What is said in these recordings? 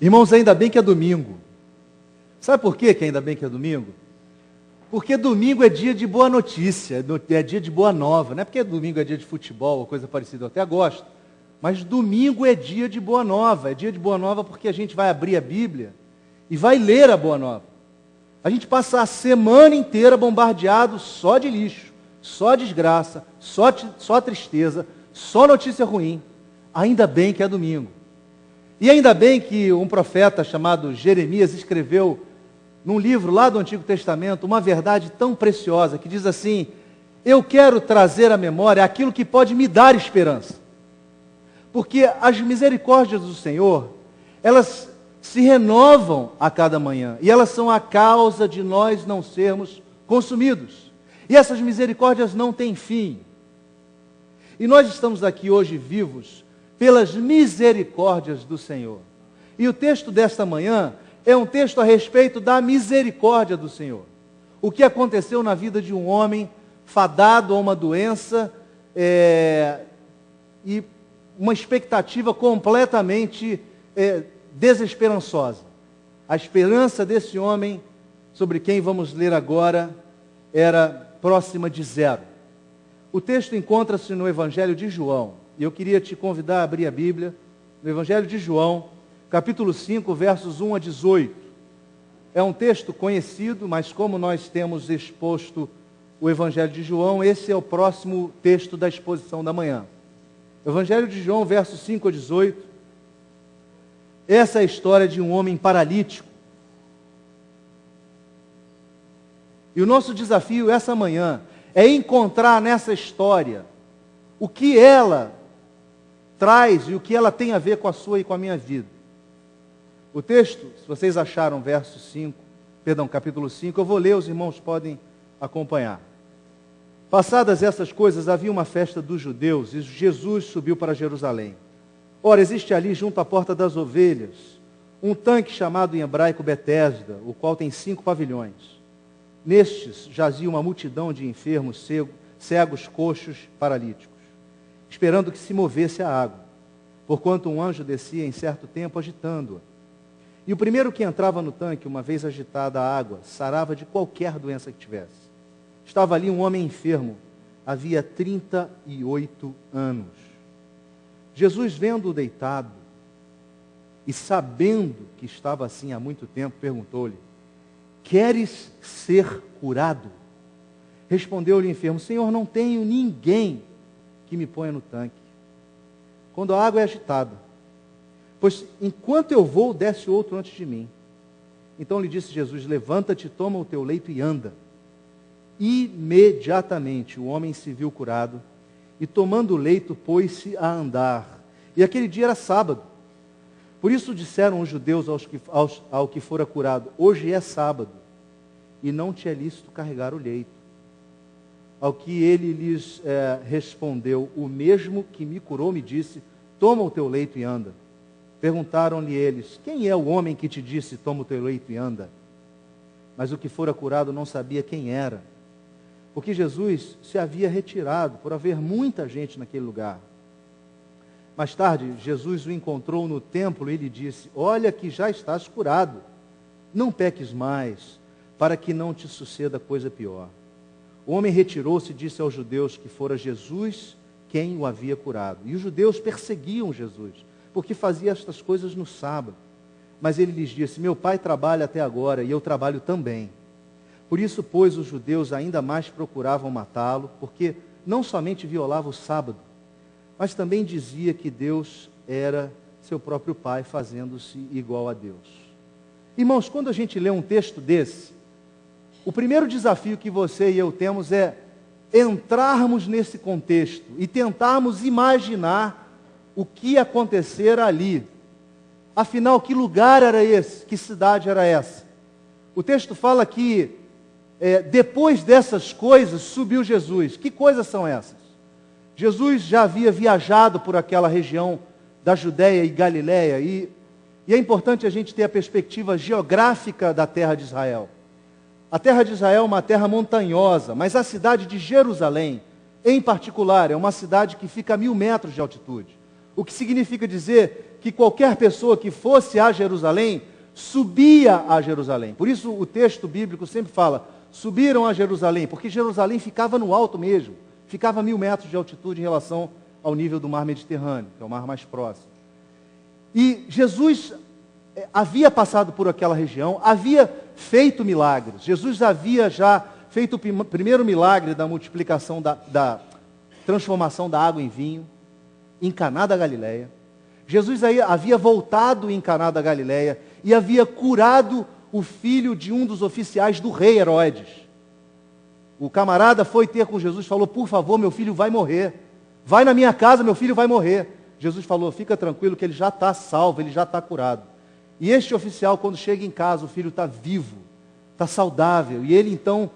Irmãos, ainda bem que é domingo. Sabe por quê que ainda bem que é domingo? Porque domingo é dia de boa notícia, é dia de boa nova. Não é porque domingo é dia de futebol ou coisa parecida, eu até gosto. Mas domingo é dia de boa nova. É dia de boa nova porque a gente vai abrir a Bíblia e vai ler a boa nova. A gente passa a semana inteira bombardeado só de lixo, só desgraça, só tristeza, só notícia ruim. Ainda bem que é domingo. E ainda bem que um profeta chamado Jeremias escreveu num livro lá do Antigo Testamento uma verdade tão preciosa que diz assim: eu quero trazer à memória aquilo que pode me dar esperança. Porque as misericórdias do Senhor, elas se renovam a cada manhã e elas são a causa de nós não sermos consumidos. E essas misericórdias não têm fim. E nós estamos aqui hoje vivos pelas misericórdias do Senhor. E o texto desta manhã é um texto a respeito da misericórdia do Senhor. O que aconteceu na vida de um homem fadado a uma doença e uma expectativa completamente desesperançosa. A esperança desse homem, sobre quem vamos ler agora, era próxima de zero. O texto encontra-se no Evangelho de João. E eu queria te convidar a abrir a Bíblia, no Evangelho de João, capítulo 5, versos 1 a 18. É um texto conhecido, mas como nós temos exposto o Evangelho de João, esse é o próximo texto da exposição da manhã. Evangelho de João, versos 5 a 18. Essa é a história de um homem paralítico. E o nosso desafio essa manhã é encontrar nessa história o que ela traz e o que ela tem a ver com a sua e com a minha vida. O texto, se vocês acharam capítulo 5, eu vou ler, os irmãos podem acompanhar. Passadas essas coisas, havia uma festa dos judeus e Jesus subiu para Jerusalém. Ora, existe ali, junto à porta das ovelhas, um tanque chamado em hebraico Betesda, o qual tem 5 pavilhões. Nestes jazia uma multidão de enfermos, cegos, coxos, paralíticos, esperando que se movesse a água, porquanto um anjo descia em certo tempo agitando-a. E o primeiro que entrava no tanque, uma vez agitada a água, sarava de qualquer doença que tivesse. Estava ali um homem enfermo, havia 38 anos. Jesus, vendo-o deitado e sabendo que estava assim há muito tempo, perguntou-lhe: queres ser curado? Respondeu-lhe o enfermo: Senhor, não tenho ninguém que me ponha no tanque quando a água é agitada, pois enquanto eu vou, desce outro antes de mim. Então lhe disse Jesus: levanta-te, toma o teu leito e anda. Imediatamente o homem se viu curado e, tomando o leito, pôs-se a andar. E aquele dia era sábado. Por isso disseram os judeus ao que fora curado: hoje é sábado e não te é lícito carregar o leito. Ao que ele lhes respondeu: o mesmo que me curou me disse: toma o teu leito e anda. Perguntaram-lhe eles: quem é o homem que te disse: toma o teu leito e anda? Mas o que fora curado não sabia quem era, porque Jesus se havia retirado por haver muita gente naquele lugar. Mais tarde, Jesus o encontrou no templo e lhe disse: olha que já estás curado, não peques mais, para que não te suceda coisa pior. O homem retirou-se e disse aos judeus que fora Jesus quem o havia curado. E os judeus perseguiam Jesus, porque fazia estas coisas no sábado. Mas ele lhes disse: meu pai trabalha até agora e eu trabalho também. Por isso, pois, os judeus ainda mais procuravam matá-lo, porque não somente violava o sábado, mas também dizia que Deus era seu próprio pai, fazendo-se igual a Deus. Irmãos, quando a gente lê um texto desse, o primeiro desafio que você e eu temos é entrarmos nesse contexto e tentarmos imaginar o que acontecera ali. Afinal, que lugar era esse? Que cidade era essa? O texto fala que depois dessas coisas subiu Jesus. Que coisas são essas? Jesus já havia viajado por aquela região da Judéia e Galiléia e é importante a gente ter a perspectiva geográfica da terra de Israel. A terra de Israel é uma terra montanhosa, mas a cidade de Jerusalém, em particular, é uma cidade que fica a 1000 metros de altitude. O que significa dizer que qualquer pessoa que fosse a Jerusalém, subia a Jerusalém. Por isso o texto bíblico sempre fala, subiram a Jerusalém, porque Jerusalém ficava no alto mesmo, ficava a 1000 metros de altitude em relação ao nível do mar Mediterrâneo, que é o mar mais próximo. E Jesus havia passado por aquela região, havia feito milagres. Jesus havia já feito o primeiro milagre da multiplicação, da transformação da água em vinho, em Caná da Galileia. Jesus aí havia voltado em Caná da Galileia e havia curado o filho de um dos oficiais do rei Herodes. O camarada foi ter com Jesus e falou, por favor, meu filho vai morrer. Vai na minha casa, meu filho vai morrer. Jesus falou, fica tranquilo que ele já está salvo, ele já está curado. E este oficial, quando chega em casa, o filho está vivo, está saudável. E ele então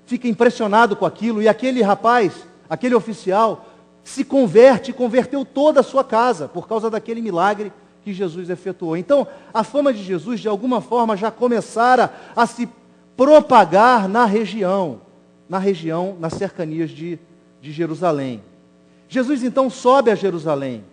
fica impressionado com aquilo. E aquele rapaz, aquele oficial, se converte e converteu toda a sua casa por causa daquele milagre que Jesus efetuou. Então, a fama de Jesus, de alguma forma, já começara a se propagar na região, nas cercanias de Jerusalém. Jesus, então, sobe a Jerusalém,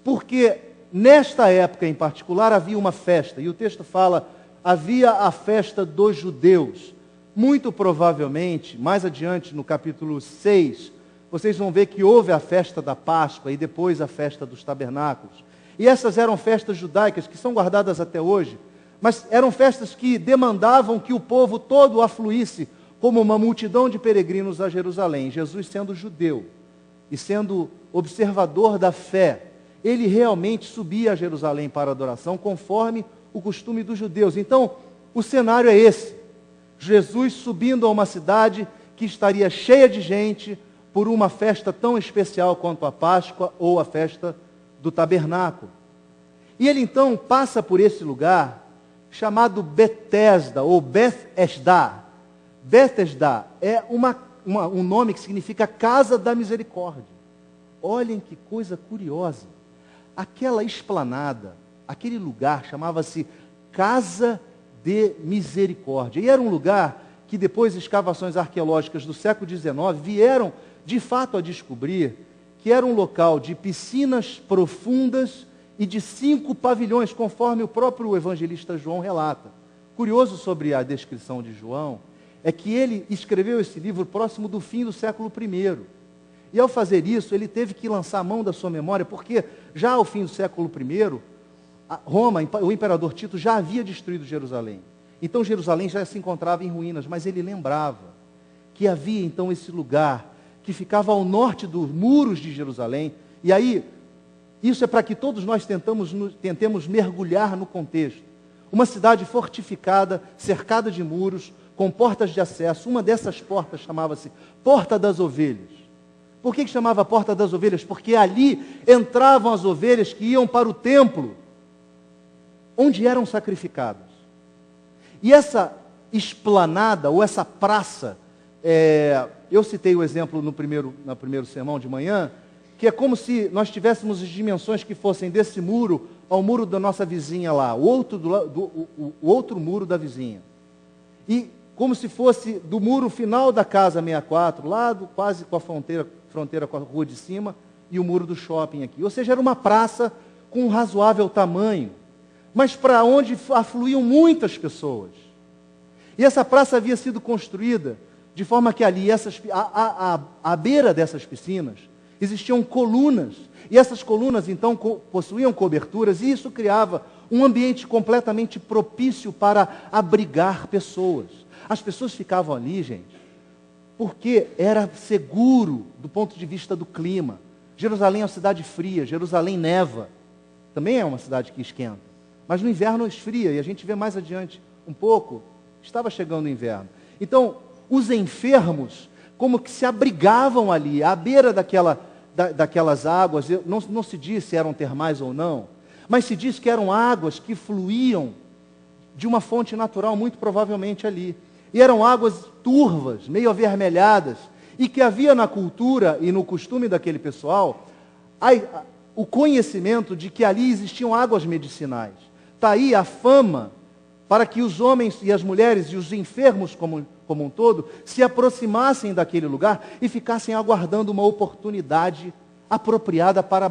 porque nesta época em particular havia uma festa, e o texto fala, havia a festa dos judeus. Muito provavelmente, mais adiante no capítulo 6, vocês vão ver que houve a festa da Páscoa e depois a festa dos tabernáculos. E essas eram festas judaicas que são guardadas até hoje, mas eram festas que demandavam que o povo todo afluísse como uma multidão de peregrinos a Jerusalém. Jesus, sendo judeu e sendo observador da fé, ele realmente subia a Jerusalém para a adoração, conforme o costume dos judeus. Então, o cenário é esse. Jesus subindo a uma cidade que estaria cheia de gente por uma festa tão especial quanto a Páscoa ou a festa do tabernáculo. E ele então passa por esse lugar chamado Betesda ou Bethesda. Bethesda é um nome que significa Casa da Misericórdia. Olhem que coisa curiosa. Aquela esplanada, aquele lugar chamava-se Casa de Misericórdia. E era um lugar que depois escavações arqueológicas do século XIX vieram de fato a descobrir que era um local de piscinas profundas e de 5 pavilhões, conforme o próprio evangelista João relata. Curioso sobre a descrição de João é que ele escreveu esse livro próximo do fim do século I. E ao fazer isso, ele teve que lançar a mão da sua memória, porque já ao fim do século I, Roma, o imperador Tito, já havia destruído Jerusalém. Então Jerusalém já se encontrava em ruínas, mas ele lembrava que havia então esse lugar que ficava ao norte dos muros de Jerusalém. E aí, isso é para que todos nós tentemos mergulhar no contexto. Uma cidade fortificada, cercada de muros, com portas de acesso. Uma dessas portas chamava-se Porta das Ovelhas. Por que chamava Porta das Ovelhas? Porque ali entravam as ovelhas que iam para o templo, onde eram sacrificadas. E essa esplanada, ou essa praça, eu citei o exemplo no primeiro sermão de manhã, que é como se nós tivéssemos as dimensões que fossem desse muro ao muro da nossa vizinha lá, o outro muro da vizinha. E como se fosse do muro final da casa 64, lá quase com a fronteira com a rua de cima, e o muro do shopping aqui. Ou seja, era uma praça com um razoável tamanho, mas para onde afluíam muitas pessoas. E essa praça havia sido construída de forma que ali, à beira dessas piscinas, existiam colunas. E essas colunas, então, possuíam coberturas, e isso criava um ambiente completamente propício para abrigar pessoas. As pessoas ficavam ali, gente, porque era seguro do ponto de vista do clima. Jerusalém é uma cidade fria, Jerusalém neva. Também é uma cidade que esquenta. Mas no inverno esfria, e a gente vê mais adiante um pouco, estava chegando o inverno. Então, os enfermos, como que se abrigavam ali, à beira daquelas águas. Não se diz se eram termais ou não, mas se diz que eram águas que fluíam de uma fonte natural, muito provavelmente ali. E eram águas turvas, meio avermelhadas, e que havia na cultura e no costume daquele pessoal, o conhecimento de que ali existiam águas medicinais. Está aí a fama para que os homens e as mulheres e os enfermos como um todo se aproximassem daquele lugar e ficassem aguardando uma oportunidade apropriada para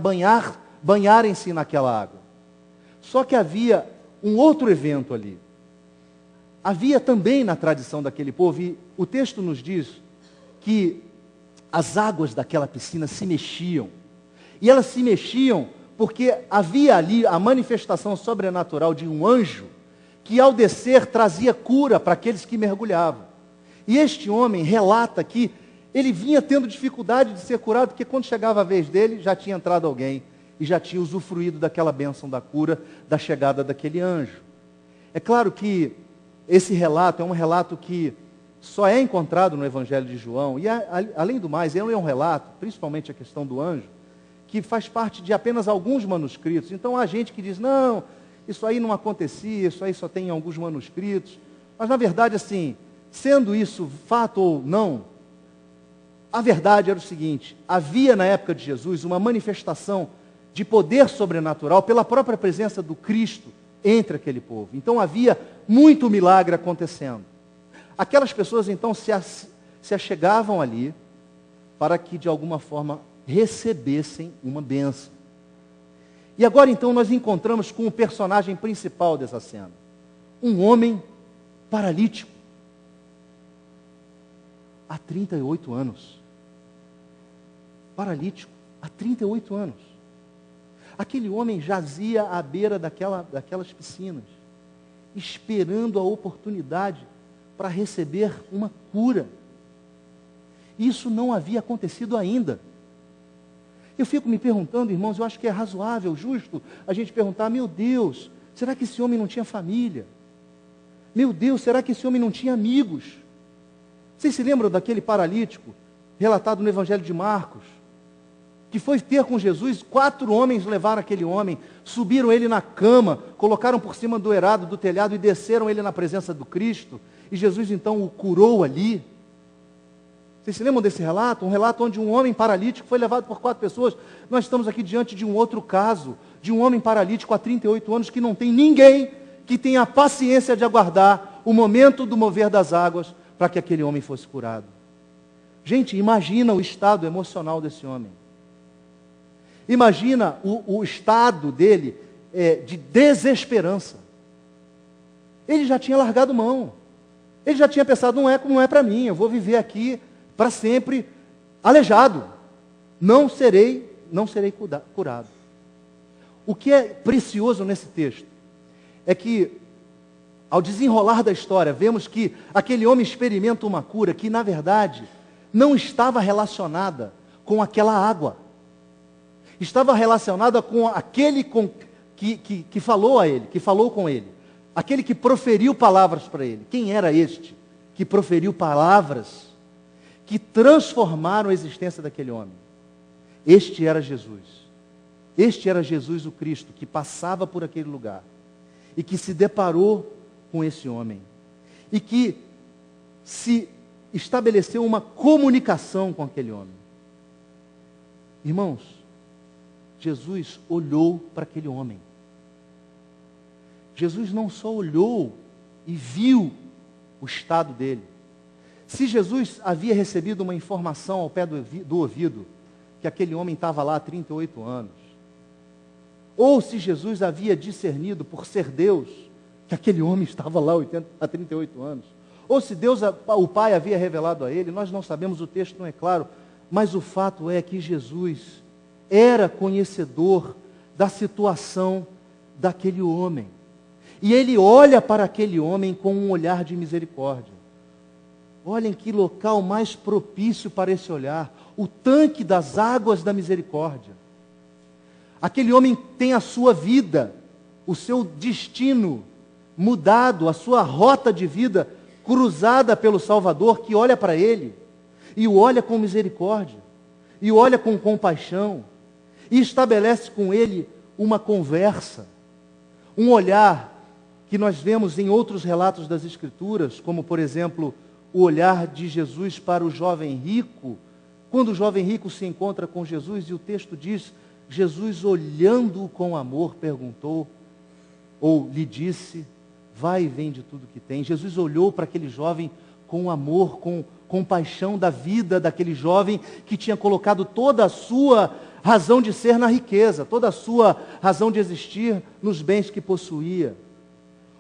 banharem-se naquela água. Só que havia um outro evento ali. Havia também na tradição daquele povo, e o texto nos diz que as águas daquela piscina se mexiam. E elas se mexiam porque havia ali a manifestação sobrenatural de um anjo que ao descer trazia cura para aqueles que mergulhavam. E este homem relata que ele vinha tendo dificuldade de ser curado, porque quando chegava a vez dele, já tinha entrado alguém e já tinha usufruído daquela bênção da cura, da chegada daquele anjo. É claro que esse relato é um relato que só é encontrado no Evangelho de João, e além do mais, ele é um relato, principalmente a questão do anjo, que faz parte de apenas alguns manuscritos. Então há gente que diz, não, isso aí não acontecia, isso aí só tem em alguns manuscritos. Mas na verdade, assim, sendo isso fato ou não, a verdade era o seguinte: havia na época de Jesus uma manifestação de poder sobrenatural pela própria presença do Cristo entre aquele povo. Então havia muito milagre acontecendo. Aquelas pessoas então se achegavam ali para que de alguma forma recebessem uma bênção. E agora então nós encontramos com o personagem principal dessa cena. Um homem paralítico. Há 38 anos. Paralítico, há 38 anos. Aquele homem jazia à beira daquelas piscinas, esperando a oportunidade para receber uma cura. Isso não havia acontecido ainda. Eu fico me perguntando, irmãos, eu acho que é razoável, justo, a gente perguntar, meu Deus, será que esse homem não tinha família? Meu Deus, será que esse homem não tinha amigos? Vocês se lembram daquele paralítico, relatado no Evangelho de Marcos, que foi ter com Jesus? 4 homens levaram aquele homem, subiram ele na cama, colocaram por cima do eirado do telhado e desceram ele na presença do Cristo, e Jesus então o curou ali. Vocês se lembram desse relato? Um relato onde um homem paralítico foi levado por 4 pessoas. Nós estamos aqui diante de um outro caso, de um homem paralítico há 38 anos, que não tem ninguém que tenha a paciência de aguardar o momento do mover das águas para que aquele homem fosse curado. Gente, imagina o estado emocional desse homem. Imagina o estado dele de desesperança. Ele já tinha largado mão. Ele já tinha pensado, não é para mim, eu vou viver aqui para sempre aleijado. Não serei curado. O que é precioso nesse texto é que, ao desenrolar da história, vemos que aquele homem experimenta uma cura que, na verdade, não estava relacionada com aquela água. Estava relacionada com aquele que falou a ele, que falou com ele. Aquele que proferiu palavras para ele. Quem era este que proferiu palavras que transformaram a existência daquele homem? Este era Jesus. Este era Jesus o Cristo, que passava por aquele lugar e que se deparou com esse homem e que se estabeleceu uma comunicação com aquele homem. Irmãos, Jesus olhou para aquele homem. Jesus não só olhou e viu o estado dele. Se Jesus havia recebido uma informação ao pé do ouvido, que aquele homem estava lá há 38 anos, ou se Jesus havia discernido, por ser Deus, que aquele homem estava lá há 38 anos, ou se Deus, o Pai, havia revelado a ele, nós não sabemos, o texto não é claro, mas o fato é que Jesus era conhecedor da situação daquele homem. E ele olha para aquele homem com um olhar de misericórdia. Olhem que local mais propício para esse olhar. O tanque das águas da misericórdia. Aquele homem tem a sua vida, o seu destino mudado, a sua rota de vida cruzada pelo Salvador, que olha para ele e o olha com misericórdia, e o olha com compaixão, e estabelece com ele uma conversa, um olhar que nós vemos em outros relatos das Escrituras, como por exemplo, o olhar de Jesus para o jovem rico, quando o jovem rico se encontra com Jesus, e o texto diz, Jesus olhando-o com amor, perguntou, ou lhe disse, vai e vende tudo que tem. Jesus olhou para aquele jovem com amor, com compaixão da vida daquele jovem que tinha colocado toda a sua razão de ser na riqueza, toda a sua razão de existir nos bens que possuía.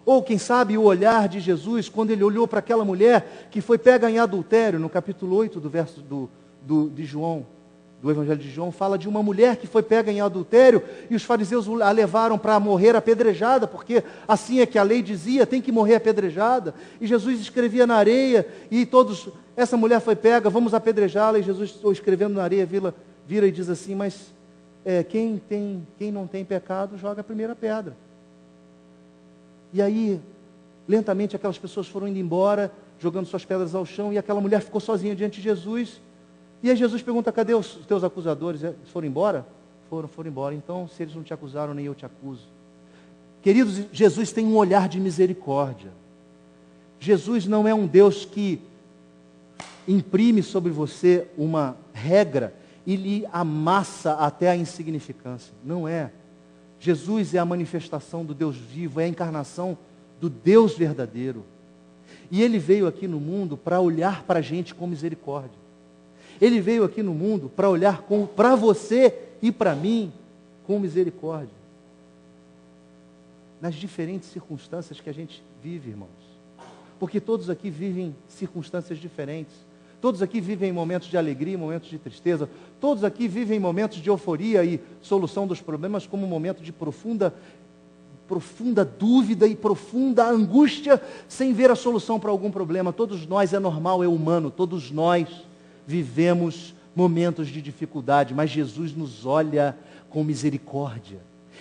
Ou, quem sabe, o olhar de Jesus, quando ele olhou para aquela mulher que foi pega em adultério, no capítulo 8 do verso de João, do Evangelho de João, fala de uma mulher que foi pega em adultério e os fariseus a levaram para morrer apedrejada, porque assim é que a lei dizia, tem que morrer apedrejada. E Jesus escrevia na areia e essa mulher foi pega, vamos apedrejá-la. E Jesus, escrevendo na areia, vira e diz assim, mas quem não tem pecado, joga a primeira pedra. E aí, lentamente, aquelas pessoas foram indo embora, jogando suas pedras ao chão, e aquela mulher ficou sozinha diante de Jesus. E aí Jesus pergunta, cadê os teus acusadores? Foram embora? Foram embora. Então, se eles não te acusaram, nem eu te acuso. Queridos, Jesus tem um olhar de misericórdia. Jesus não é um Deus que imprime sobre você uma regra e lhe amassa até a insignificância. Não é. Jesus é a manifestação do Deus vivo, é a encarnação do Deus verdadeiro. E Ele veio aqui no mundo para olhar para a gente com misericórdia. Ele veio aqui no mundo para olhar para você e para mim com misericórdia. Nas diferentes circunstâncias que a gente vive, irmãos. Porque todos aqui vivem circunstâncias diferentes. Todos aqui vivem momentos de alegria, momentos de tristeza. Todos aqui vivem momentos de euforia e solução dos problemas como um momento de profunda dúvida e profunda angústia sem ver a solução para algum problema. Todos nós, é normal, é humano, todos nós vivemos momentos de dificuldade, mas Jesus nos olha com misericórdia.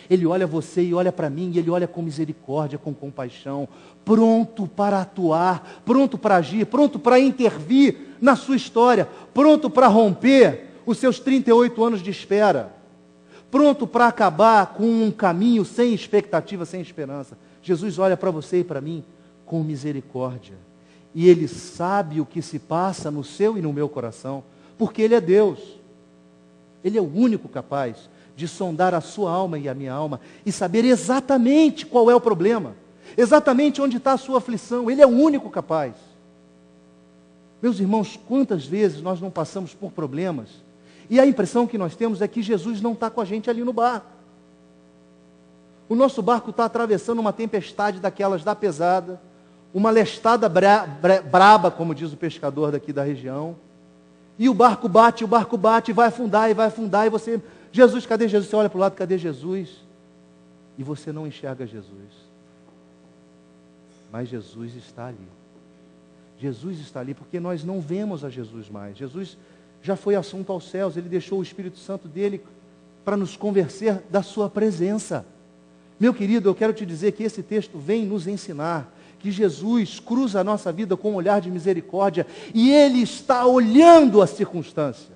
Ele olha você e olha para mim, e Ele olha com misericórdia, com compaixão, pronto para atuar, pronto para agir, pronto para intervir na sua história, pronto para romper os seus 38 anos de espera, pronto para acabar com um caminho sem expectativa, sem esperança. Jesus olha para você e para mim com misericórdia. E Ele sabe o que se passa no seu e no meu coração, porque Ele é Deus. Ele é o único capaz de sondar a sua alma e a minha alma e saber exatamente qual é o problema, exatamente onde está a sua aflição. Ele é o único capaz. Meus irmãos, quantas vezes nós não passamos por problemas e a impressão que nós temos é que Jesus não está com a gente ali no barco. O nosso barco está atravessando uma tempestade daquelas da pesada, uma lestada braba, como diz o pescador daqui da região, e o barco bate, vai afundar, e você, Jesus, cadê Jesus? Você olha para o lado, cadê Jesus? E você não enxerga Jesus. Mas Jesus está ali. Jesus está ali, porque nós não vemos a Jesus mais. Jesus já foi assunto aos céus, Ele deixou o Espírito Santo dEle para nos convencer da sua presença. Meu querido, eu quero te dizer que esse texto vem nos ensinar que Jesus cruza a nossa vida com um olhar de misericórdia e Ele está olhando a circunstância.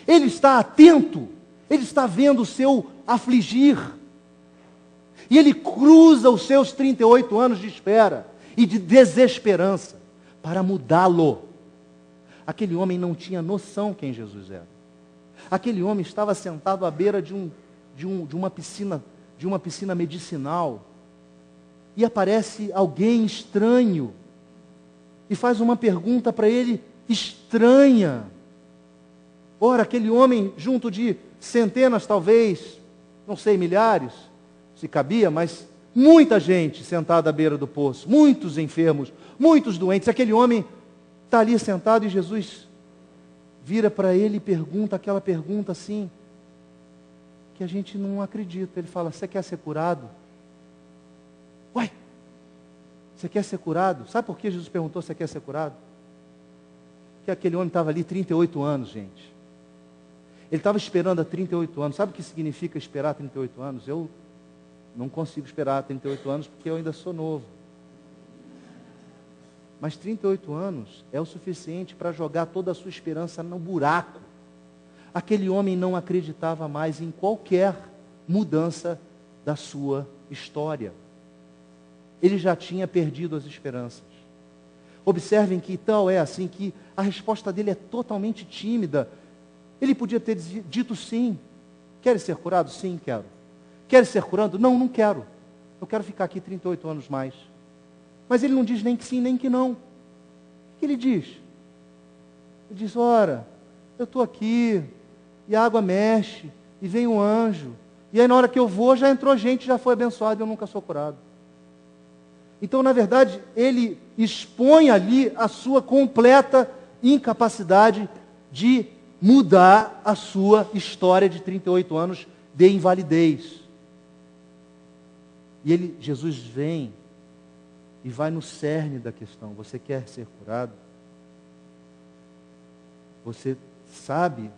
Ele está atento, Ele está vendo o seu afligir. E Ele cruza os seus 38 anos de espera e de desesperança para mudá-lo. Aquele homem não tinha noção quem Jesus era. Aquele homem estava sentado à beira de uma piscina medicinal. E aparece alguém estranho e faz uma pergunta para ele estranha. Ora, aquele homem, junto de centenas, talvez, não sei, milhares, se cabia, mas muita gente sentada à beira do poço, muitos enfermos, muitos doentes. Aquele homem está ali sentado e Jesus vira para ele e pergunta aquela pergunta assim, que a gente não acredita. Ele fala, você quer ser curado? Uai, você quer ser curado? Sabe por que Jesus perguntou se você quer ser curado? Porque aquele homem estava ali 38 anos, gente. Ele estava esperando há 38 anos. Sabe o que significa esperar 38 anos? Eu não consigo esperar 38 anos porque eu ainda sou novo. Mas 38 anos é o suficiente para jogar toda a sua esperança no buraco. Aquele homem não acreditava mais em qualquer mudança da sua história. Ele já tinha perdido as esperanças. Observem que tal é assim, que a resposta dele é totalmente tímida. Ele podia ter dito sim. Queres ser curado? Sim, quero. Queres ser curado? Não, não quero. Eu quero ficar aqui 38 anos mais. Mas ele não diz nem que sim, nem que não. O que ele diz? Ele diz, ora, eu estou aqui, e a água mexe, e vem um anjo. E aí na hora que eu vou, já entrou gente, já foi abençoado e eu nunca sou curado. Então, na verdade, ele expõe ali a sua completa incapacidade de mudar a sua história de 38 anos de invalidez. E Jesus vem e vai no cerne da questão. Você quer ser curado? Você sabe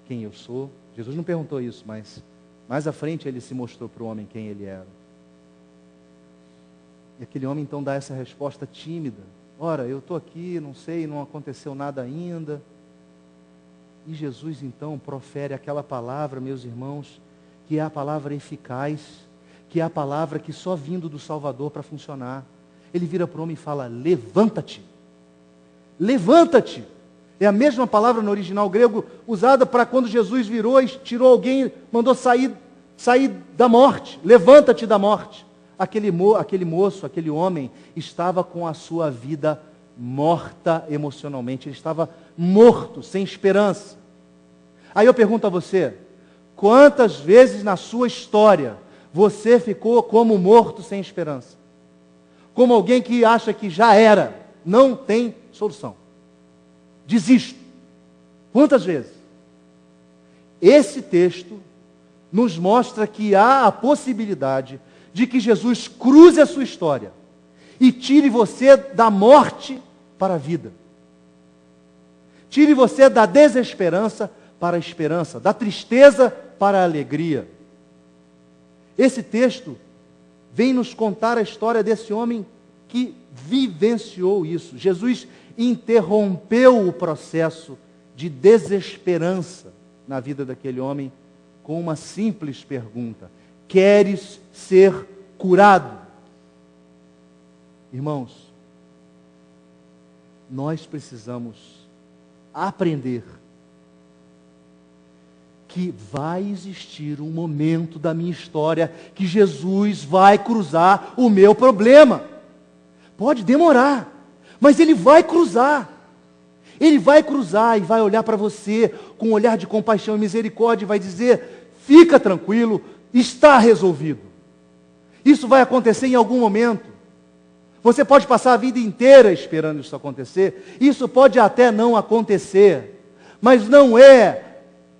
quem eu sou? Jesus não perguntou isso, mas mais à frente ele se mostrou para o homem quem ele era. E aquele homem então dá essa resposta tímida. Ora, eu estou aqui, não sei, não aconteceu nada ainda. E Jesus então profere aquela palavra, meus irmãos, que é a palavra eficaz, que é a palavra que só vindo do Salvador para funcionar. Ele vira para o homem e fala, levanta-te. Levanta-te. É a mesma palavra no original grego usada para quando Jesus virou e tirou alguém, mandou sair da morte. Levanta-te da morte. Aquele moço, aquele homem, estava com a sua vida morta emocionalmente. Ele estava morto, sem esperança. Aí eu pergunto a você, quantas vezes na sua história você ficou como morto sem esperança? Como alguém que acha que já era, não tem solução. Desisto. Quantas vezes? Esse texto nos mostra que há a possibilidade de que Jesus cruze a sua história e tire você da morte para a vida. Tire você da desesperança para a esperança, da tristeza para a alegria. Esse texto vem nos contar a história desse homem que vivenciou isso. Jesus interrompeu o processo de desesperança na vida daquele homem com uma simples pergunta: queres ser curado? Irmãos, nós precisamos aprender que vai existir um momento da minha história que Jesus vai cruzar o meu problema. Pode demorar, mas Ele vai cruzar. Ele vai cruzar e vai olhar para você com um olhar de compaixão e misericórdia e vai dizer: fica tranquilo, está resolvido. Isso vai acontecer em algum momento. Você pode passar a vida inteira esperando isso acontecer. Isso pode até não acontecer, mas não é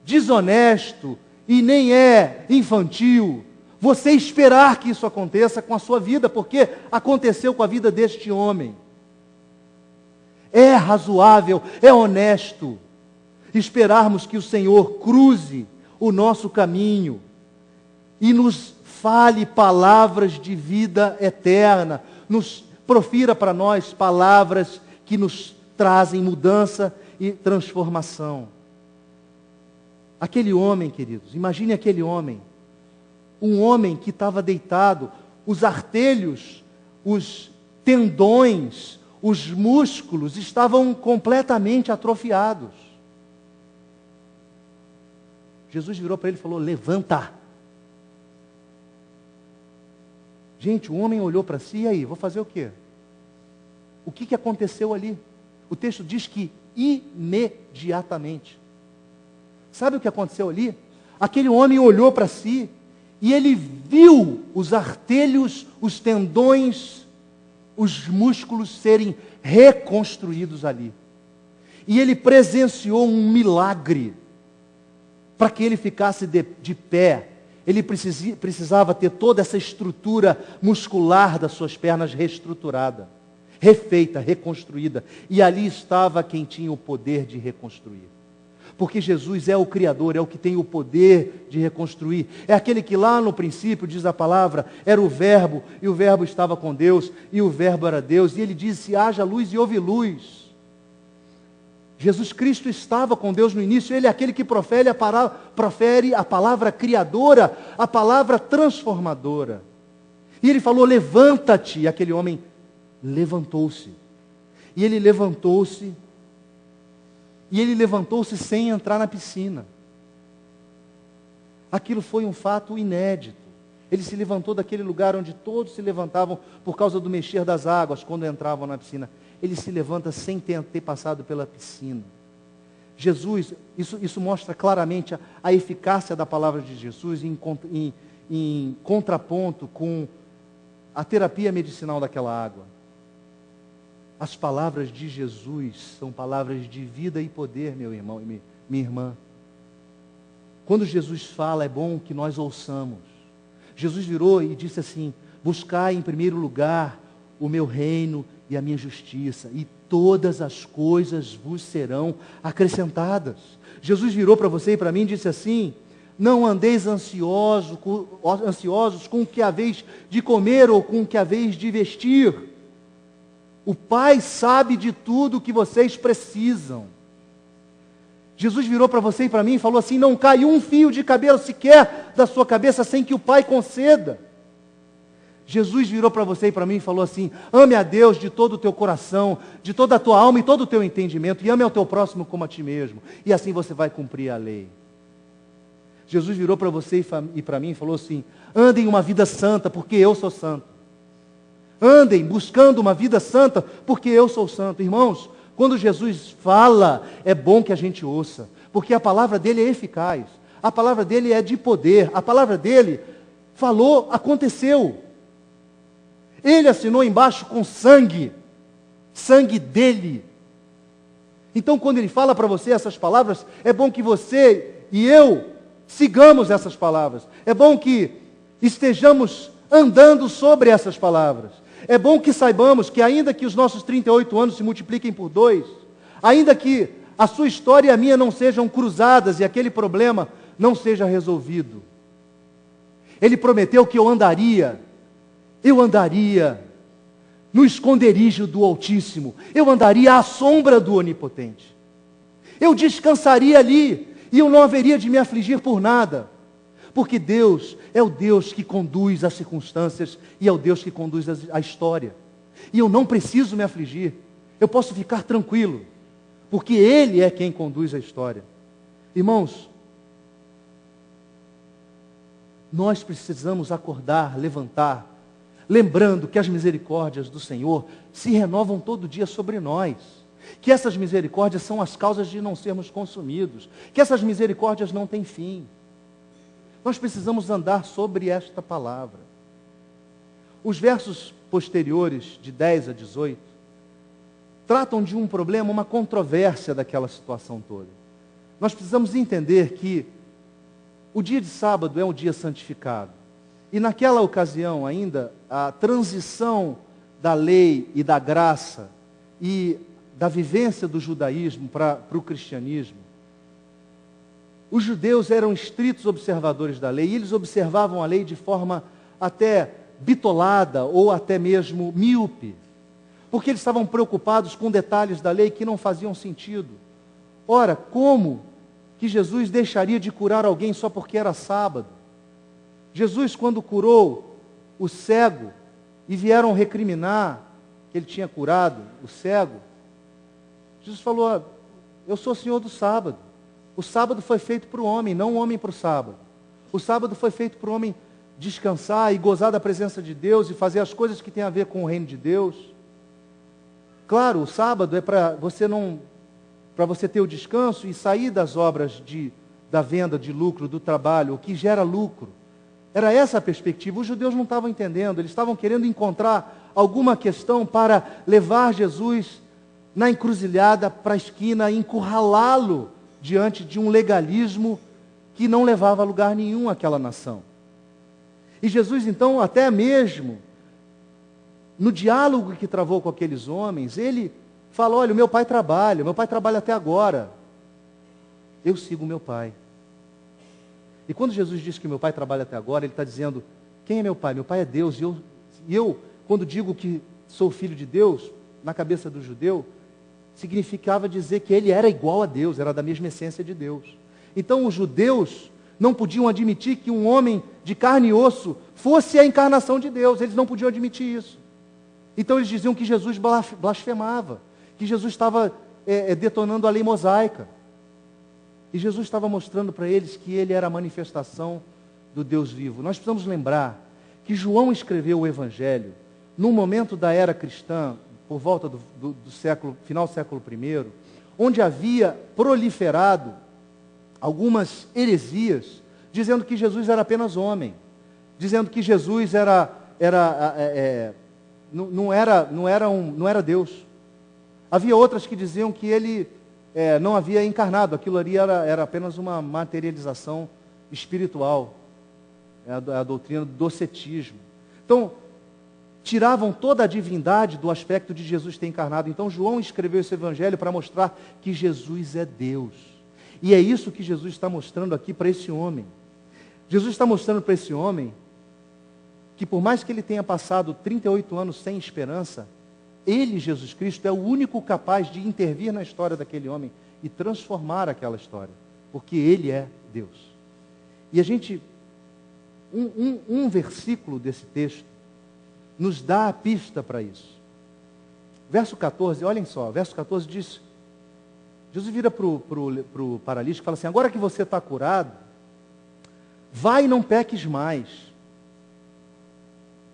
desonesto e nem é infantil você esperar que isso aconteça com a sua vida, porque aconteceu com a vida deste homem. É razoável, é honesto esperarmos que o Senhor cruze o nosso caminho e nos fale palavras de vida eterna, nos profira para nós palavras que nos trazem mudança e transformação. Aquele homem, queridos, imagine aquele homem, um homem que estava deitado, os artelhos, os tendões, os músculos estavam completamente atrofiados. Jesus virou para ele e falou: levanta. Gente, o homem olhou para si, e aí, vou fazer o quê? O que aconteceu ali? O texto diz que imediatamente. Sabe o que aconteceu ali? Aquele homem olhou para si e ele viu os artelhos, os tendões, os músculos serem reconstruídos ali. E ele presenciou um milagre. Para que ele ficasse de pé, ele precisava ter toda essa estrutura muscular das suas pernas reestruturada, refeita, reconstruída. E ali estava quem tinha o poder de reconstruir. Porque Jesus é o Criador, é o que tem o poder de reconstruir. É aquele que lá no princípio, diz a palavra, era o Verbo, e o Verbo estava com Deus, e o Verbo era Deus. E ele disse: haja luz e houve luz. Jesus Cristo estava com Deus no início, Ele é aquele que profere a palavra criadora, a palavra transformadora. E Ele falou: levanta-te. E aquele homem levantou-se. E ele levantou-se sem entrar na piscina. Aquilo foi um fato inédito. Ele se levantou daquele lugar onde todos se levantavam por causa do mexer das águas quando entravam na piscina. Ele se levanta sem ter passado pela piscina. Jesus, isso mostra claramente a eficácia da palavra de Jesus em contraponto com a terapia medicinal daquela água. As palavras de Jesus são palavras de vida e poder, meu irmão e minha irmã. Quando Jesus fala, é bom que nós ouçamos. Jesus virou e disse assim: buscai em primeiro lugar o meu reino e a minha justiça, e todas as coisas vos serão acrescentadas. Jesus virou para você e para mim e disse assim: não andeis ansiosos com o que haveis de comer ou com o que haveis de vestir. O Pai sabe de tudo o que vocês precisam. Jesus virou para você e para mim e falou assim: não cai um fio de cabelo sequer da sua cabeça sem que o Pai conceda. Jesus virou para você e para mim e falou assim: ame a Deus de todo o teu coração, de toda a tua alma e todo o teu entendimento, e ame ao teu próximo como a ti mesmo, e assim você vai cumprir a lei. Jesus virou para você e para mim e falou assim: andem uma vida santa, porque eu sou santo. Andem buscando uma vida santa, porque eu sou santo. Irmãos, quando Jesus fala, é bom que a gente ouça, porque a palavra dele é eficaz, a palavra dele é de poder, a palavra dele falou, aconteceu. Ele assinou embaixo com sangue dele. Então, quando ele fala para você essas palavras, é bom que você e eu sigamos essas palavras. É bom que estejamos andando sobre essas palavras. É bom que saibamos que ainda que os nossos 38 anos se multipliquem por 2, ainda que a sua história e a minha não sejam cruzadas e aquele problema não seja resolvido, ele prometeu que eu andaria no esconderijo do Altíssimo, eu andaria à sombra do Onipotente, eu descansaria ali, e eu não haveria de me afligir por nada, porque Deus é o Deus que conduz as circunstâncias, e é o Deus que conduz a história, e eu não preciso me afligir, eu posso ficar tranquilo, porque Ele é quem conduz a história. Irmãos, nós precisamos acordar, levantar, lembrando que as misericórdias do Senhor se renovam todo dia sobre nós, que essas misericórdias são as causas de não sermos consumidos, que essas misericórdias não têm fim. Nós precisamos andar sobre esta palavra. Os versos posteriores, de 10 a 18, tratam de um problema, uma controvérsia daquela situação toda. Nós precisamos entender que o dia de sábado é um dia santificado. E naquela ocasião ainda, a transição da lei e da graça e da vivência do judaísmo para o cristianismo, os judeus eram estritos observadores da lei, e eles observavam a lei de forma até bitolada ou até mesmo míope, porque eles estavam preocupados com detalhes da lei que não faziam sentido. Ora, como que Jesus deixaria de curar alguém só porque era sábado? Jesus, quando curou o cego, e vieram recriminar que ele tinha curado o cego, Jesus falou: eu sou o Senhor do sábado. O sábado foi feito para o homem, não o homem para o sábado. O sábado foi feito para o homem descansar e gozar da presença de Deus e fazer as coisas que têm a ver com o reino de Deus. Claro, o sábado é para você ter o descanso e sair das obras da venda, de lucro, do trabalho, o que gera lucro. Era essa a perspectiva. Os judeus não estavam entendendo, eles estavam querendo encontrar alguma questão para levar Jesus na encruzilhada para a esquina, encurralá-lo diante de um legalismo que não levava a lugar nenhum àquela nação. E Jesus, então, até mesmo no diálogo que travou com aqueles homens, ele fala: olha, o meu pai trabalha até agora, eu sigo o meu pai. E quando Jesus diz que meu pai trabalha até agora, ele está dizendo: quem é meu pai? Meu pai é Deus, e eu, quando digo que sou filho de Deus, na cabeça do judeu, significava dizer que ele era igual a Deus, era da mesma essência de Deus. Então os judeus não podiam admitir que um homem de carne e osso fosse a encarnação de Deus, eles não podiam admitir isso. Então eles diziam que Jesus blasfemava, que Jesus estava detonando a lei mosaica. E Jesus estava mostrando para eles que ele era a manifestação do Deus vivo. Nós precisamos lembrar que João escreveu o Evangelho no momento da era cristã, por volta do século, final do século I, onde havia proliferado algumas heresias, dizendo que Jesus era apenas homem, dizendo que Jesus não era Deus. Havia outras que diziam que ele não havia encarnado, aquilo ali era apenas uma materialização espiritual, a doutrina do docetismo. Então, tiravam toda a divindade do aspecto de Jesus ter encarnado. Então, João escreveu esse evangelho para mostrar que Jesus é Deus. E é isso que Jesus está mostrando aqui para esse homem. Jesus está mostrando para esse homem que por mais que ele tenha passado 38 anos sem esperança, ele, Jesus Cristo, é o único capaz de intervir na história daquele homem e transformar aquela história, porque ele é Deus. E a gente, um versículo desse texto nos dá a pista para isso. Verso 14, olhem só, verso 14 diz, Jesus vira para o paralítico e fala assim: agora que você está curado, vai e não peques mais,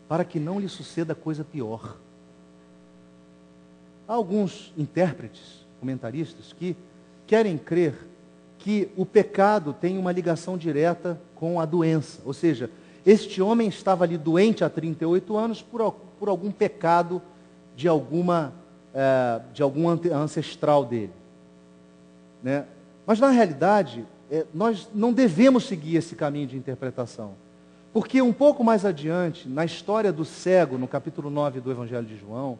para que não lhe suceda coisa pior. Há alguns intérpretes, comentaristas, que querem crer que o pecado tem uma ligação direta com a doença. Ou seja, este homem estava ali doente há 38 anos por algum pecado de algum ancestral dele. Né? Mas, na realidade, nós não devemos seguir esse caminho de interpretação. Porque um pouco mais adiante, na história do cego, no capítulo 9 do Evangelho de João,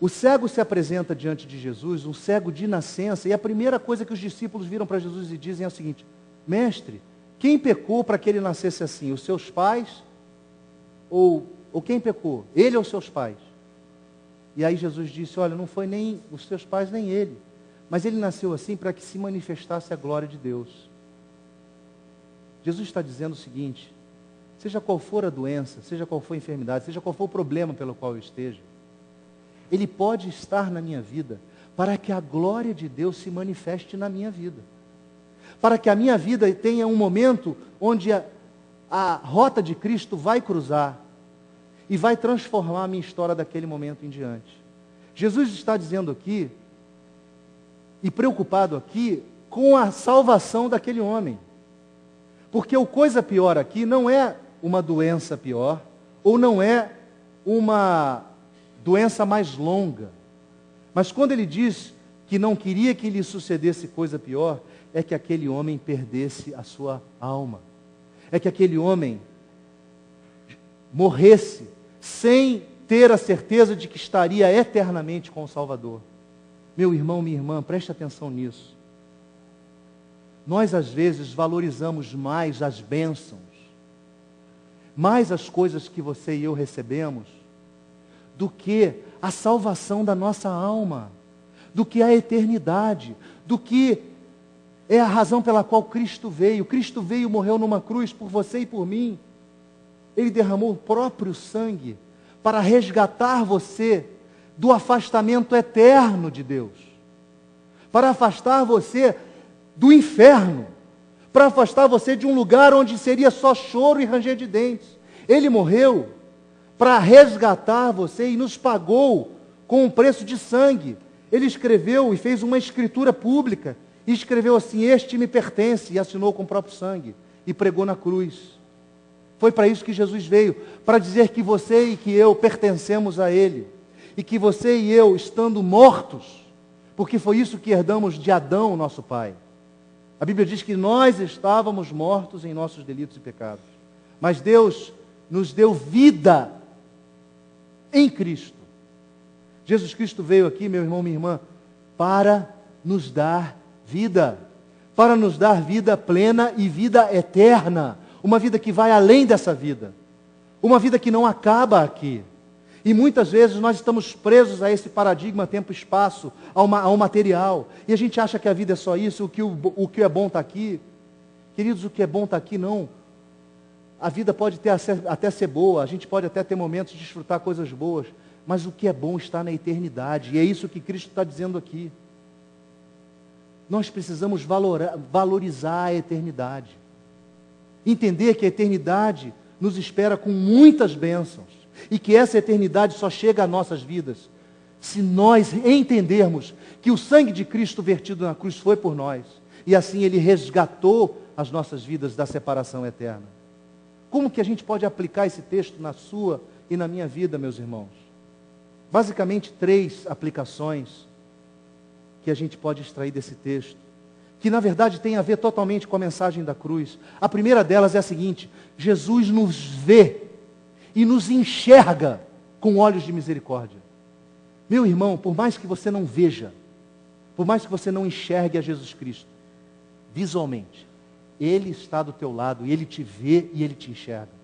o cego se apresenta diante de Jesus, um cego de nascença, e a primeira coisa que os discípulos viram para Jesus e dizem é o seguinte: mestre, quem pecou para que ele nascesse assim? Os seus pais? Ou quem pecou? Ele ou os seus pais? E aí Jesus disse: olha, não foi nem os seus pais nem ele, mas ele nasceu assim para que se manifestasse a glória de Deus. Jesus está dizendo o seguinte: seja qual for a doença, seja qual for a enfermidade, seja qual for o problema pelo qual eu esteja, ele pode estar na minha vida para que a glória de Deus se manifeste na minha vida. Para que a minha vida tenha um momento onde a rota de Cristo vai cruzar e vai transformar a minha história daquele momento em diante. Jesus está dizendo aqui, e preocupado aqui, com a salvação daquele homem. Porque o coisa pior aqui não é uma doença pior, ou não é uma doença mais longa. Mas quando ele diz que não queria que lhe sucedesse coisa pior, é que aquele homem perdesse a sua alma. É que aquele homem morresse sem ter a certeza de que estaria eternamente com o Salvador. Meu irmão, minha irmã, preste atenção nisso. Nós às vezes valorizamos mais as bênçãos, mais as coisas que você e eu recebemos, do que a salvação da nossa alma, do que a eternidade, do que é a razão pela qual Cristo veio. Cristo veio e morreu numa cruz por você e por mim. Ele derramou o próprio sangue para resgatar você do afastamento eterno de Deus, para afastar você do inferno, para afastar você de um lugar onde seria só choro e ranger de dentes. Ele morreu para resgatar você e nos pagou com um preço de sangue. Ele escreveu e fez uma escritura pública e escreveu assim: este me pertence, e assinou com o próprio sangue e pregou na cruz. Foi para isso que Jesus veio, para dizer que você e que eu pertencemos a Ele, e que você e eu, estando mortos, porque foi isso que herdamos de Adão, nosso pai. A Bíblia diz que nós estávamos mortos em nossos delitos e pecados, mas Deus nos deu vida em Cristo. Jesus Cristo veio aqui, meu irmão, minha irmã, para nos dar vida, para nos dar vida plena e vida eterna, uma vida que vai além dessa vida, uma vida que não acaba aqui. E muitas vezes nós estamos presos a esse paradigma tempo-espaço, ao material, e a gente acha que a vida é só isso, o que é bom está aqui. Queridos, o que é bom está aqui não. A vida pode até ser boa, a gente pode até ter momentos de desfrutar coisas boas, mas o que é bom está na eternidade, e é isso que Cristo está dizendo aqui. Nós precisamos valorizar a eternidade, entender que a eternidade nos espera com muitas bênçãos, e que essa eternidade só chega às nossas vidas se nós entendermos que o sangue de Cristo vertido na cruz foi por nós. E assim Ele resgatou as nossas vidas da separação eterna. Como que a gente pode aplicar esse texto na sua e na minha vida, meus irmãos? Basicamente, 3 aplicações que a gente pode extrair desse texto, que na verdade tem a ver totalmente com a mensagem da cruz. A primeira delas é a seguinte: Jesus nos vê e nos enxerga com olhos de misericórdia. Meu irmão, por mais que você não veja, por mais que você não enxergue a Jesus Cristo visualmente, Ele está do teu lado, e Ele te vê e Ele te enxerga.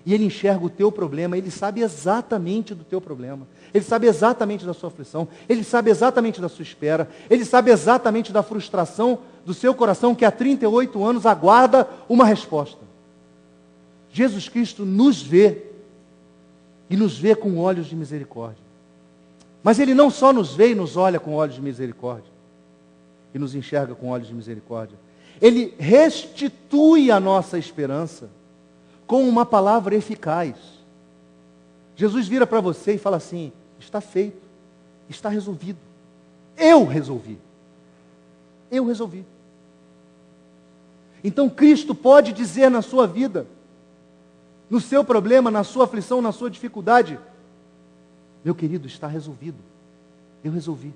E Ele enxerga o teu problema, Ele sabe exatamente do teu problema. Ele sabe exatamente da sua aflição, Ele sabe exatamente da sua espera, Ele sabe exatamente da frustração do seu coração que há 38 anos aguarda uma resposta. Jesus Cristo nos vê, e nos vê com olhos de misericórdia. Mas Ele não só nos vê e nos olha com olhos de misericórdia, e nos enxerga com olhos de misericórdia, Ele restitui a nossa esperança com uma palavra eficaz. Jesus vira para você e fala assim: está feito, está resolvido. Eu resolvi. Eu resolvi. Então Cristo pode dizer na sua vida, no seu problema, na sua aflição, na sua dificuldade: meu querido, está resolvido. Eu resolvi.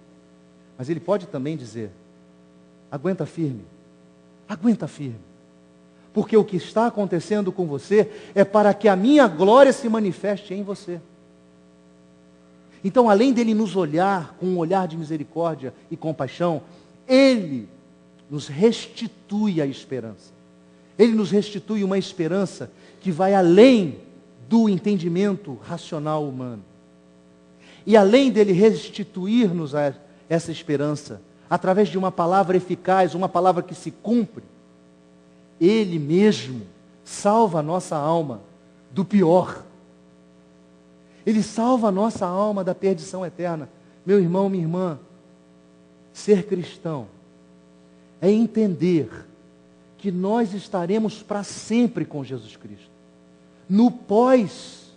Mas Ele pode também dizer: aguenta firme. Aguenta firme. Porque o que está acontecendo com você é para que a minha glória se manifeste em você. Então, além dele nos olhar com um olhar de misericórdia e compaixão, Ele nos restitui a esperança. Ele nos restitui uma esperança que vai além do entendimento racional humano. E além dele restituir-nos a essa esperança, através de uma palavra eficaz, uma palavra que se cumpre, Ele mesmo salva a nossa alma do pior. Ele salva a nossa alma da perdição eterna. Meu irmão, minha irmã, ser cristão é entender que nós estaremos para sempre com Jesus Cristo. No pós-tempo,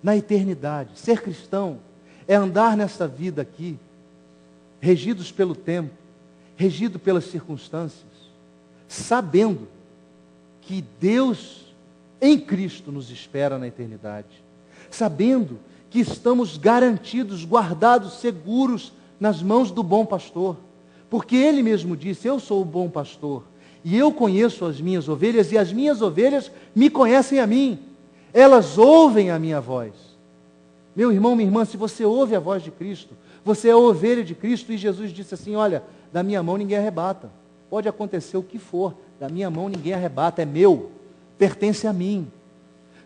na eternidade. Ser cristão é andar nessa vida aqui, regidos pelo tempo, regido pelas circunstâncias, sabendo que Deus em Cristo nos espera na eternidade, sabendo que estamos garantidos, guardados, seguros nas mãos do bom pastor, porque Ele mesmo disse: eu sou o bom pastor, e eu conheço as minhas ovelhas, e as minhas ovelhas me conhecem a mim, elas ouvem a minha voz. Meu irmão, minha irmã, se você ouve a voz de Cristo, você é a ovelha de Cristo, e Jesus disse assim: olha, da minha mão ninguém arrebata, pode acontecer o que for, da minha mão ninguém arrebata, é meu, pertence a mim.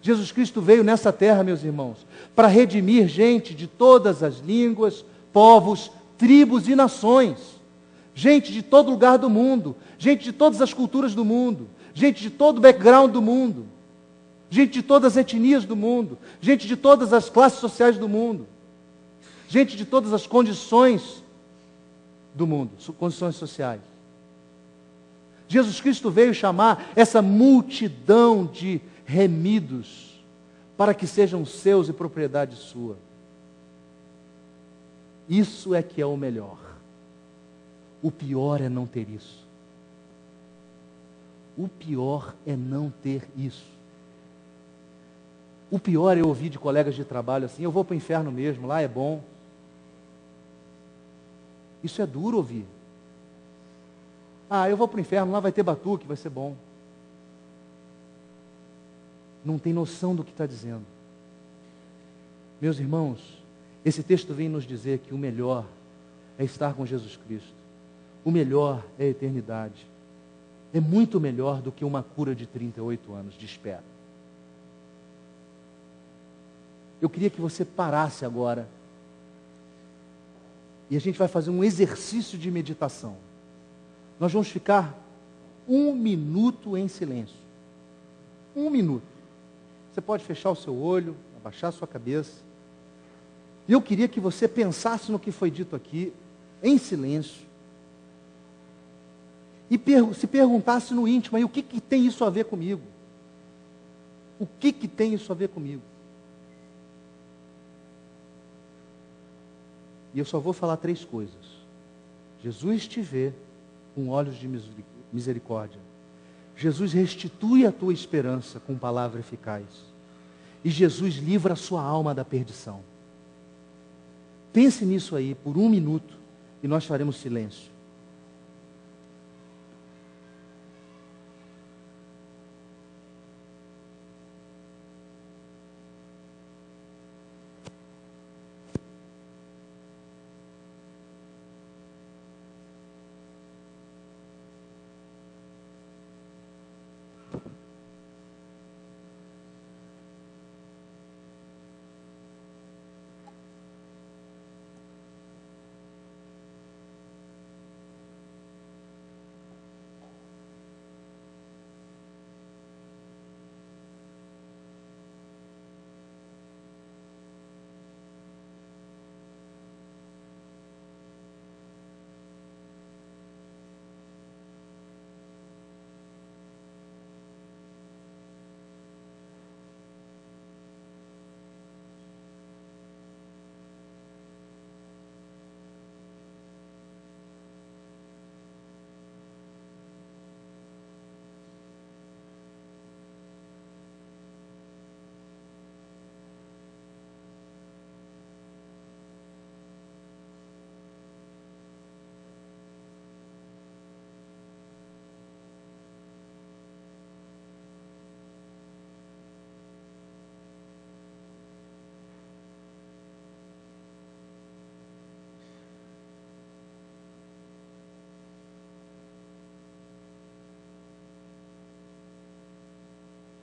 Jesus Cristo veio nessa terra, meus irmãos, para redimir gente de todas as línguas, povos, tribos e nações, gente de todo lugar do mundo, gente de todas as culturas do mundo, gente de todo o background do mundo, gente de todas as etnias do mundo, gente de todas as classes sociais do mundo, gente de todas as condições do mundo, condições sociais. Jesus Cristo veio chamar essa multidão de remidos para que sejam seus e propriedade sua. Isso é que é o melhor. O pior é não ter isso. O pior é não ter isso. O pior é eu ouvir de colegas de trabalho assim: eu vou para o inferno mesmo, lá é bom. Isso é duro ouvir. Ah, eu vou para o inferno, lá vai ter batuque, vai ser bom. Não tem noção do que está dizendo. Meus irmãos, esse texto vem nos dizer que o melhor é estar com Jesus Cristo. O melhor é a eternidade. É muito melhor do que uma cura de 38 anos de espera. Eu queria que você parasse agora e a gente vai fazer um exercício de meditação. Nós vamos ficar 1 minuto em silêncio. 1 minuto. Você pode fechar o seu olho, abaixar a sua cabeça. E eu queria que você pensasse no que foi dito aqui, em silêncio. E se perguntasse no íntimo: aí, o que tem isso a ver comigo? O que tem isso a ver comigo? E eu só vou falar 3 coisas. Jesus te vê com olhos de misericórdia. Jesus restitui a tua esperança com palavra eficaz. E Jesus livra a sua alma da perdição. Pense nisso aí por 1 minuto e nós faremos silêncio.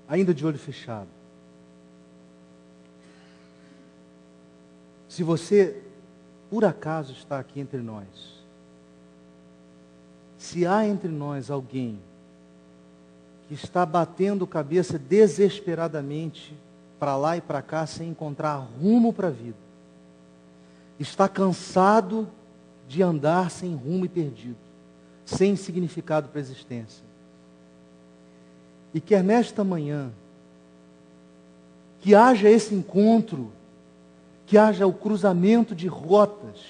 Ainda de olho fechado. Se você, por acaso, está aqui entre nós, se há entre nós alguém que está batendo cabeça desesperadamente para lá e para cá sem encontrar rumo para a vida, está cansado de andar sem rumo e perdido, sem significado para a existência, e quer nesta manhã que haja esse encontro, que haja o cruzamento de rotas,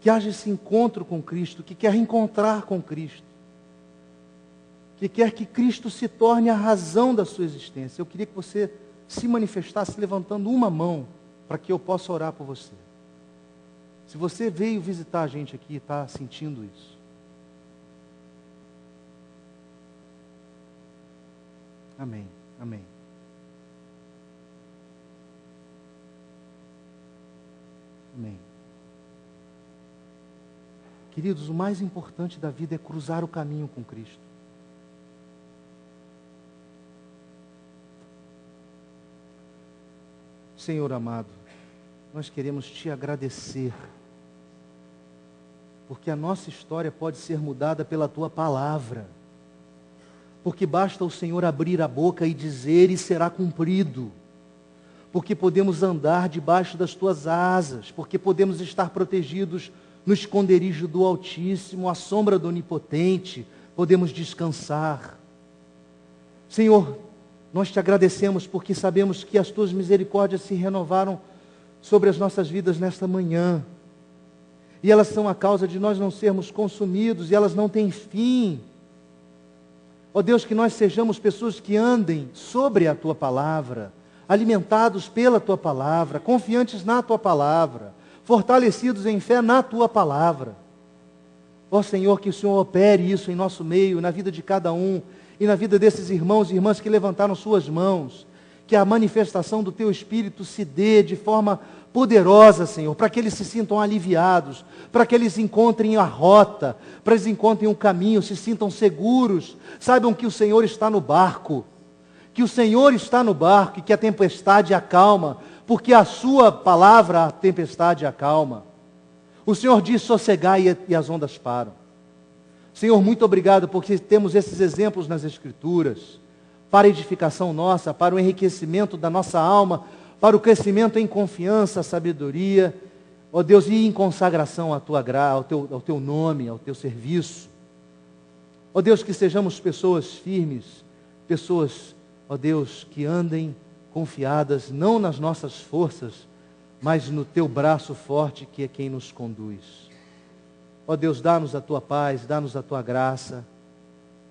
que haja esse encontro com Cristo, que quer encontrar com Cristo, que quer que Cristo se torne a razão da sua existência. Eu queria que você se manifestasse levantando uma mão, para que eu possa orar por você. Se você veio visitar a gente aqui e está sentindo isso. Amém, amém. Amém. Queridos, o mais importante da vida é cruzar o caminho com Cristo. Senhor amado, nós queremos te agradecer, porque a nossa história pode ser mudada pela tua palavra. Porque basta o Senhor abrir a boca e dizer e será cumprido. Porque podemos andar debaixo das tuas asas, porque podemos estar protegidos no esconderijo do Altíssimo, à sombra do Onipotente, podemos descansar. Senhor, nós te agradecemos porque sabemos que as tuas misericórdias se renovaram sobre as nossas vidas nesta manhã. E elas são a causa de nós não sermos consumidos, e elas não têm fim. Ó Deus, que nós sejamos pessoas que andem sobre a tua palavra, alimentados pela tua palavra, confiantes na tua palavra, fortalecidos em fé na tua palavra. Ó Senhor, que o Senhor opere isso em nosso meio, na vida de cada um, e na vida desses irmãos e irmãs que levantaram suas mãos, que a manifestação do teu Espírito se dê de forma poderosa, Senhor, para que eles se sintam aliviados, para que eles encontrem a rota, para que eles encontrem o caminho, se sintam seguros, saibam que o Senhor está no barco, que o Senhor está no barco e que a tempestade acalma, porque a sua palavra a tempestade acalma. O Senhor diz sossegai e as ondas param. Senhor, muito obrigado porque temos esses exemplos nas Escrituras, para a edificação nossa, para o enriquecimento da nossa alma, para o crescimento em confiança, sabedoria, ó Deus, e em consagração à tua graça, ao teu nome, ao teu serviço. Ó Deus, que sejamos pessoas firmes, pessoas, ó ó Deus, que andem confiadas não nas nossas forças, mas no teu braço forte, que é quem nos conduz. Ó Deus, dá-nos a tua paz, dá-nos a tua graça.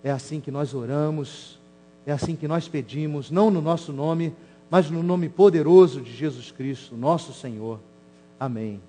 É assim que nós oramos, é assim que nós pedimos, não no nosso nome, mas no nome poderoso de Jesus Cristo, nosso Senhor. Amém.